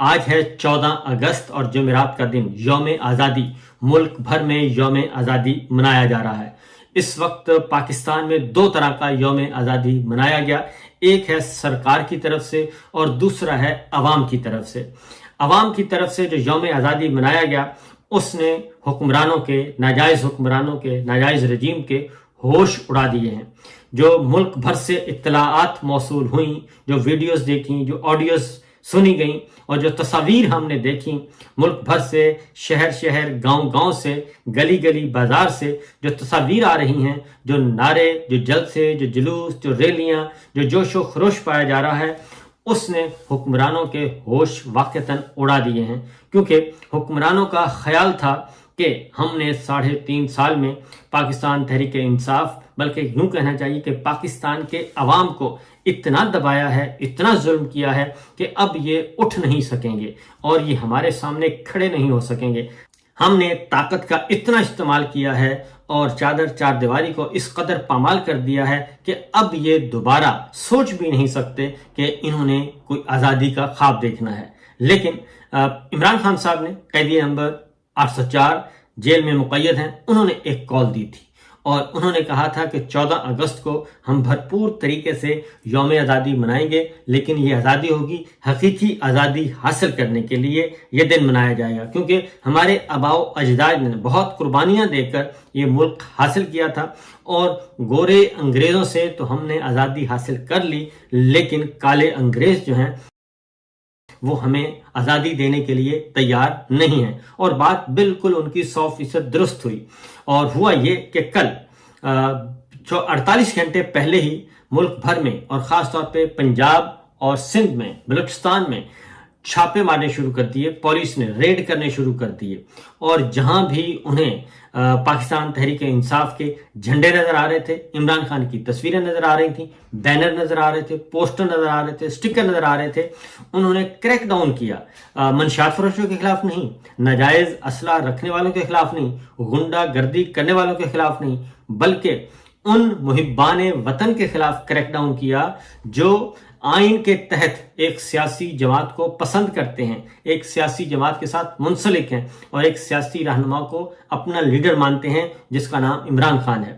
آج ہے 14 اگست اور جمعرات کا دن، یوم آزادی۔ ملک بھر میں یوم آزادی منایا جا رہا ہے۔ اس وقت پاکستان میں دو طرح کا یوم آزادی منایا گیا، ایک ہے سرکار کی طرف سے اور دوسرا ہے عوام کی طرف سے۔ عوام کی طرف سے جو یوم آزادی منایا گیا اس نے حکمرانوں کے، ناجائز حکمرانوں کے، ناجائز رجیم کے ہوش اڑا دیے ہیں۔ جو ملک بھر سے اطلاعات موصول ہوئیں، جو ویڈیوز دیکھیں، جو آڈیوز سنی گئیں اور جو تصاویر ہم نے دیکھیں، ملک بھر سے، شہر شہر، گاؤں گاؤں سے، گلی گلی، بازار سے جو تصاویر آ رہی ہیں، جو نعرے، جو جلسے، جو جلوس، جو ریلیاں، جو جوش و خروش پایا جا رہا ہے، اس نے حکمرانوں کے ہوش واقعتاً اڑا دیے ہیں۔ کیونکہ حکمرانوں کا خیال تھا کہ ہم نے 3.5 سال میں پاکستان تحریک انصاف، بلکہ یوں کہنا چاہیے کہ پاکستان کے عوام کو اتنا دبایا ہے، اتنا ظلم کیا ہے کہ اب یہ اٹھ نہیں سکیں گے اور یہ ہمارے سامنے کھڑے نہیں ہو سکیں گے۔ ہم نے طاقت کا اتنا استعمال کیا ہے اور چار دیواری کو اس قدر پامال کر دیا ہے کہ اب یہ دوبارہ سوچ بھی نہیں سکتے کہ انہوں نے کوئی آزادی کا خواب دیکھنا ہے۔ لیکن عمران خان صاحب نے، قیدی نمبر 804 جیل میں مقید ہیں، انہوں نے ایک کال دی تھی اور انہوں نے کہا تھا کہ 14 اگست کو ہم بھرپور طریقے سے یوم آزادی منائیں گے، لیکن یہ آزادی ہوگی حقیقی آزادی حاصل کرنے کے لیے یہ دن منایا جائے گا، کیونکہ ہمارے آباء و اجداد نے بہت قربانیاں دے کر یہ ملک حاصل کیا تھا اور گورے انگریزوں سے تو ہم نے آزادی حاصل کر لی، لیکن کالے انگریز جو ہیں وہ ہمیں آزادی دینے کے لیے تیار نہیں ہیں۔ اور بات بالکل ان کی 100% درست ہوئی، اور ہوا یہ کہ کل 48 گھنٹے پہلے ہی ملک بھر میں اور خاص طور پہ پنجاب اور سندھ میں، بلوچستان میں چھاپے مارنے شروع کر دیے، پولیس نے ریڈ کرنے شروع کر دیے، اور جہاں بھی انہیں پاکستان تحریک انصاف کے جھنڈے نظر آ رہے تھے، عمران خان کی تصویریں نظر آ رہی تھیں، بینر نظر آ رہے تھے، پوسٹر نظر آ رہے تھے، سٹکر نظر آ رہے تھے، انہوں نے کریک ڈاؤن کیا۔ منشیات فروشوں کے خلاف نہیں، ناجائز اسلحہ رکھنے والوں کے خلاف نہیں، غنڈہ گردی کرنے والوں کے خلاف نہیں، بلکہ ان محبان وطن کے خلاف کریک ڈاؤن کیا جو آئین کے تحت ایک سیاسی جماعت کو پسند کرتے ہیں، ایک سیاسی جماعت کے ساتھ منسلک ہیں اور ایک سیاسی رہنما کو اپنا لیڈر مانتے ہیں جس کا نام عمران خان ہے۔